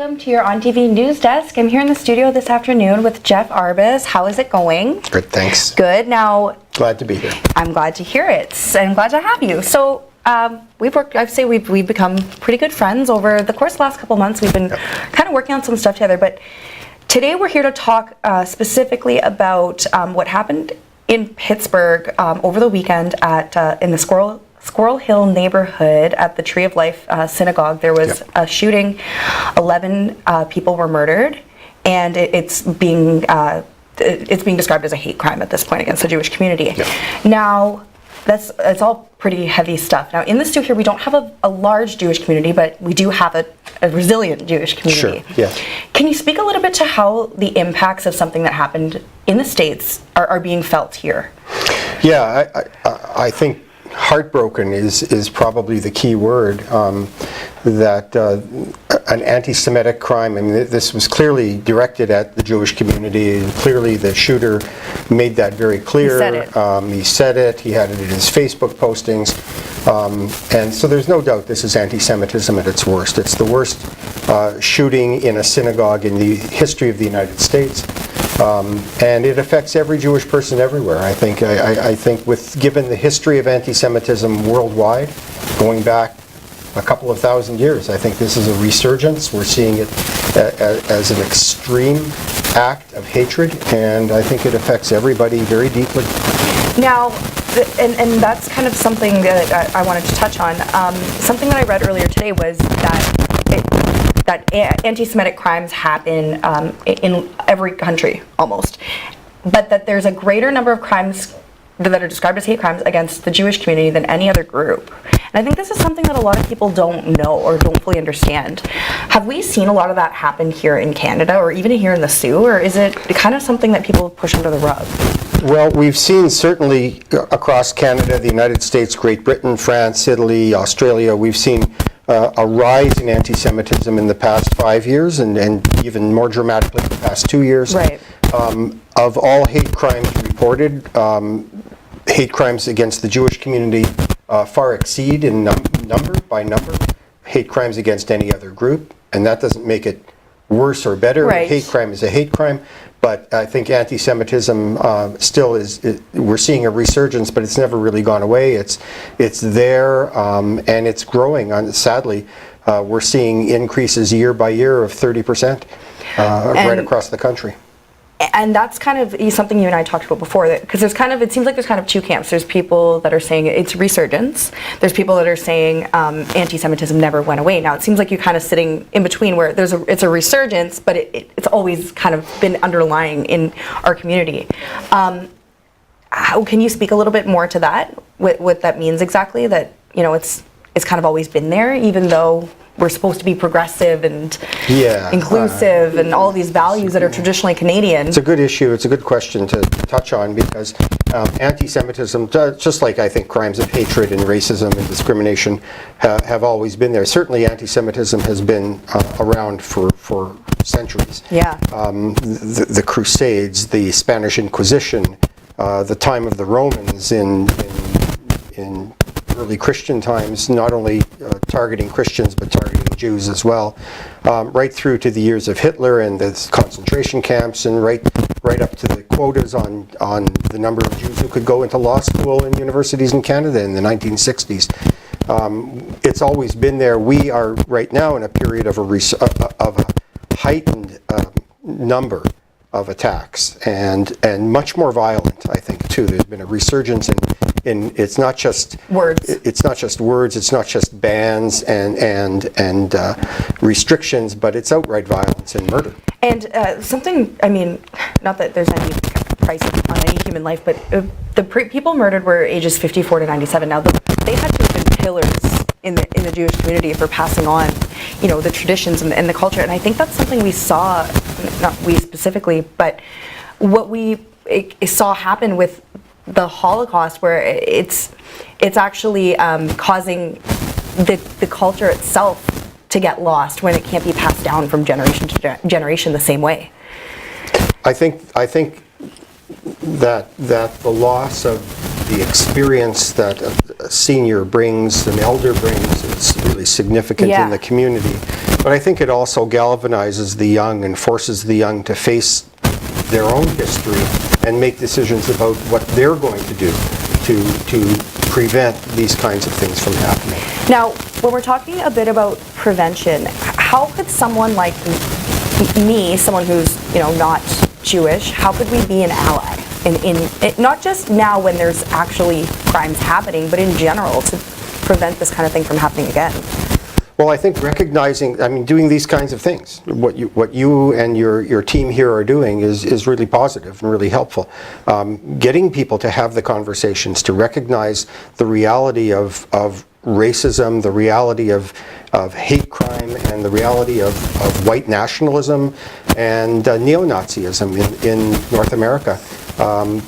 Welcome to your On TV News Desk. I'm here in the studio this afternoon with Jeff Arbus. How is it going? Good, thanks. Good. Now, Glad to be here. I'm glad to hear it. I'm glad to have you. So, we've become pretty good friends over the course of the last couple months. We've been kind of working on some stuff together, but today we're here to talk specifically about what happened in Pittsburgh over the weekend at in the Squirrel Hill neighborhood at the Tree of Life synagogue. There was a shooting. 11 people were murdered, and it's being described as a hate crime at this point against the Jewish community. Now, it's all pretty heavy stuff. Now, in the studio here, we don't have a large Jewish community, but we do have a resilient Jewish community. Sure, yes. Can you speak a little bit to how the impacts of something that happened in the States are being felt here? Yeah, I think heartbroken is probably the key word. That an anti-Semitic crime, I mean, this was clearly directed at the Jewish community, and clearly the shooter made that very clear. He said it. He had it in his Facebook postings. And so there's no doubt this is anti-Semitism at its worst. It's the worst shooting in a synagogue in the history of the United States. And it affects every Jewish person everywhere. I think given the history of anti-Semitism worldwide, going back a couple of thousand years, I think this is a resurgence. We're seeing it as an extreme act of hatred, and I think it affects everybody very deeply. Now, and that's kind of something that I wanted to touch on. Something that I read earlier today was that anti-Semitic crimes happen in every country, almost. But that there's a greater number of crimes that are described as hate crimes against the Jewish community than any other group. And I think this is something that a lot of people don't know or don't fully understand. Have we seen a lot of that happen here in Canada or even here in the Soo, or is it kind of something that people push under the rug? Well, we've seen certainly across Canada, the United States, Great Britain, France, Italy, Australia, we've seen a rise in anti-Semitism in the past 5 years, and even more dramatically in the past 2 years. Right. Of all hate crimes reported, hate crimes against the Jewish community far exceed in number hate crimes against any other group, and that doesn't make it worse or better. Right. A hate crime is a hate crime, but I think anti-Semitism still is. We're seeing a resurgence, but it's never really gone away. It's there, and it's growing. Sadly, we're seeing increases year by year of 30% right across the country. And that's kind of something you and I talked about before, because it seems like there's kind of two camps. There's people that are saying it's resurgence. There's people that are saying anti-Semitism never went away. Now it seems like you're kind of sitting in between, where it's a resurgence, but it's always kind of been underlying in our community. Can you speak a little bit more to that? What that means exactly? That it's kind of always been there, even though we're supposed to be progressive and inclusive and all these values that are traditionally Canadian. It's a good issue. It's a good question to touch on, because anti-Semitism, just like I think crimes of hatred and racism and discrimination have always been there. Certainly anti-Semitism has been around for centuries. Yeah. The Crusades, the Spanish Inquisition, the time of the Romans in early Christian times, not only targeting Christians but targeting Jews as well, right through to the years of Hitler and the concentration camps, and right up to the quotas on the number of Jews who could go into law school and universities in Canada in the 1960s. It's always been there. We are right now in a period of a heightened number of attacks, and much more violent, I think, too. There's been a resurgence in it's not just words. It's not just words. It's not just bans and restrictions, but it's outright violence and murder. And something, I mean, not that there's any price on any human life, but the people murdered were ages 54 to 97. Now, they had to have been pillars in the Jewish community for passing on, the traditions and the culture. And I think that's something we saw, not we specifically, but what we saw happen with the Holocaust, where it's actually causing the culture itself to get lost when it can't be passed down from generation to generation the same way. I think that the loss of the experience that a senior brings, an elder brings, is really significant in the community. But I think it also galvanizes the young and forces the young to face their own history and make decisions about what they're going to do to prevent these kinds of things from happening. Now, when we're talking a bit about prevention, how could someone like me, someone who's not Jewish, how could we be an ally in not just now when there's actually crimes happening, but in general to prevent this kind of thing from happening again? Well, I think doing these kinds of things, what you and your team here are doing is really positive and really helpful. Getting people to have the conversations, to recognize the reality of racism, the reality of hate crime, and the reality of white nationalism and neo-Nazism in North America.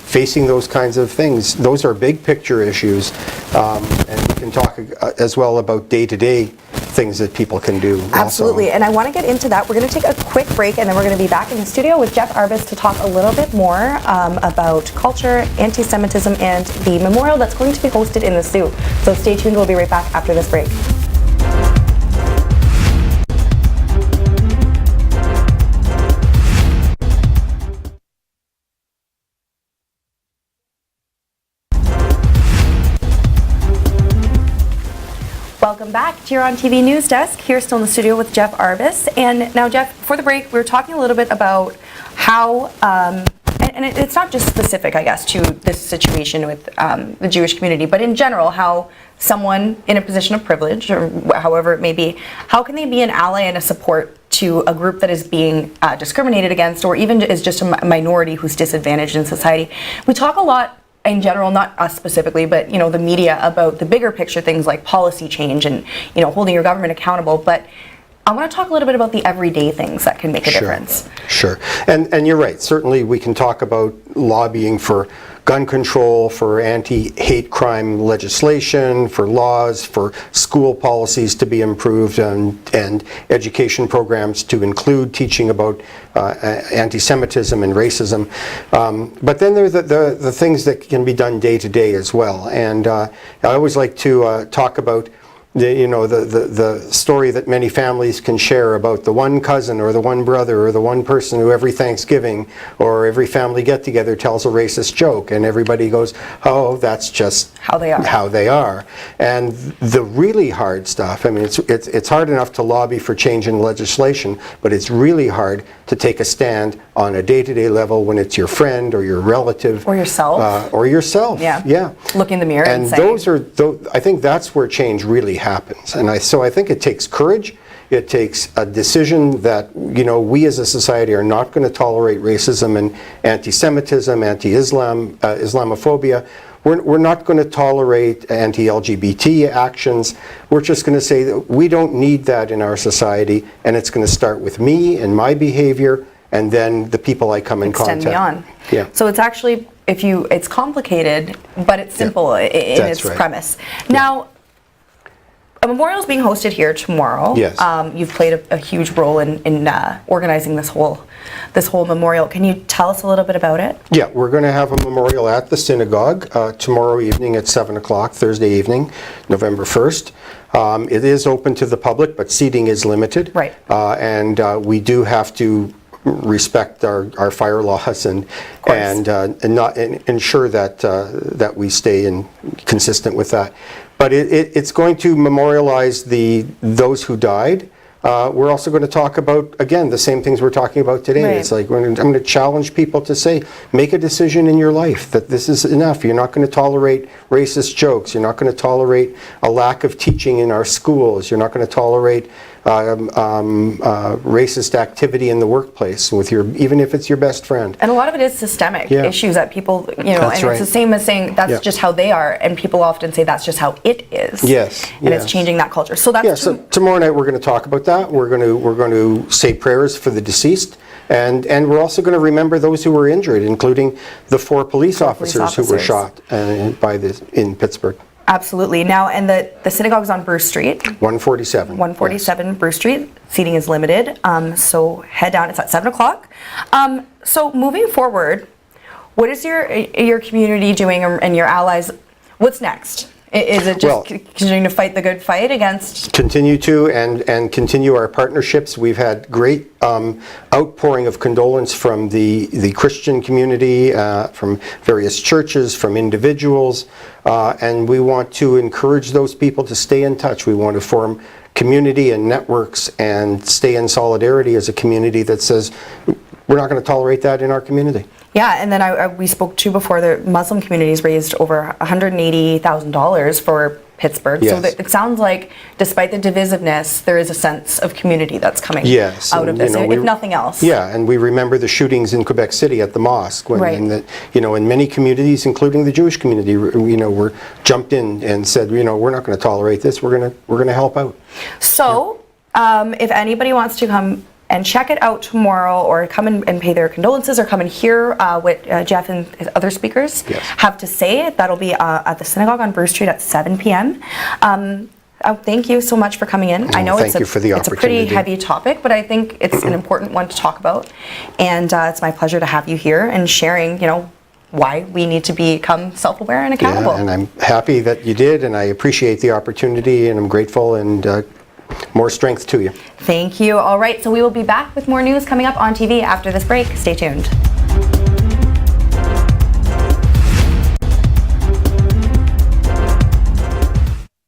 Facing those kinds of things, those are big picture issues, and we can talk as well about day-to-day things that people can do. Absolutely, and I want to get into that. We're going to take a quick break, and then we're going to be back in the studio with Jeff Arbus to talk a little bit more about culture, anti-Semitism, and the memorial that's going to be hosted in the Sault. So stay tuned, we'll be right back after this break. Welcome back to your On TV News Desk. Here still in the studio with Jeff Arbus. And now, Jeff, for the break, we were talking a little bit about how, and it's not just specific, I guess, to this situation with the Jewish community, but in general, how someone in a position of privilege, or however it may be, how can they be an ally and a support to a group that is being discriminated against, or even is just a minority who's disadvantaged in society? We talk a lot in general, not us specifically, but the media, about the bigger picture things like policy change and holding your government accountable. But I want to talk a little bit about the everyday things that can make a difference. Sure, and you're right. Certainly, we can talk about lobbying for gun control, for anti-hate crime legislation, for laws, for school policies to be improved, and education programs to include teaching about anti-Semitism and racism. But then there are the things that can be done day to day as well. And I always like to talk about the story that many families can share about the one cousin or the one brother or the one person who every Thanksgiving or every family get-together tells a racist joke, and everybody goes, oh, that's just how they are. And the really hard stuff, it's hard enough to lobby for change in legislation, but it's really hard to take a stand on a day-to-day level when it's your friend or your relative. Or yourself. Yeah. Look in the mirror and say. I think that's where change really happens. And so I think it takes courage. It takes a decision that we as a society are not going to tolerate racism and anti-Semitism, anti-Islam, Islamophobia. We're not going to tolerate anti-LGBT actions. We're just going to say that we don't need that in our society, and it's going to start with me and my behavior, and then the people I come in contact. Extend beyond. Yeah. So it's actually, it's complicated, but it's simple in its premise. Now, a memorial is being hosted here tomorrow. Yes. You've played a huge role in organizing this whole memorial. Can you tell us a little bit about it? Yeah, we're going to have a memorial at the synagogue tomorrow evening at 7 o'clock, Thursday evening, November 1st. It is open to the public, but seating is limited. Right. And we do have to respect our fire laws and ensure that we stay consistent with that. But it's going to memorialize those who died. We're also going to talk about, again, the same things we're talking about today. Right. It's like I'm going to challenge people to say, make a decision in your life that this is enough. You're not going to tolerate racist jokes. You're not going to tolerate a lack of teaching in our schools. You're not going to tolerate racist activity in the workplace even if it's your best friend. And a lot of it is systemic issues that people, That's right. It's the same as saying that's just how they are, and people often say that's just how it is. Yes. And it's changing that culture. So that's so tomorrow night we're going to talk about that. We're going to say prayers for the deceased, and we're also going to remember those who were injured, including the 4 police officers who were shot in Pittsburgh. Absolutely. Now, and the synagogue is on Bruce Street. 147. 147 yes. Bruce Street. Seating is limited. So head down. It's at 7 o'clock. So moving forward, what is your community doing and your allies? What's next? Is it just continuing to fight the good fight against? Continue to and continue our partnerships. We've had great outpouring of condolence from the Christian community, from various churches, from individuals, and we want to encourage those people to stay in touch. We want to form community and networks and stay in solidarity as a community that says we're not going to tolerate that in our community. Yeah, and then we spoke to before, the Muslim communities raised over $180,000 for Pittsburgh. Yes. So it sounds like, despite the divisiveness, there is a sense of community that's coming out of this, if nothing else. Yeah, and we remember the shootings in Quebec City at the mosque, when in many communities, including the Jewish community, were jumped in and said, we're not going to tolerate this. We're going to help out. So, if anybody wants to come and check it out tomorrow, or come and pay their condolences, or come and hear what Jeff and his other speakers have to say, that'll be at the synagogue on Bruce Street at 7 p.m. Thank you so much for coming in. I know it's a pretty heavy topic, but I think it's an important one to talk about. And it's my pleasure to have you here and sharing, why we need to become self-aware and accountable. Yeah, and I'm happy that you did, and I appreciate the opportunity, and I'm grateful, and more strength to you. Thank you. All right, so we will be back with more news coming up on TV after this break. Stay tuned.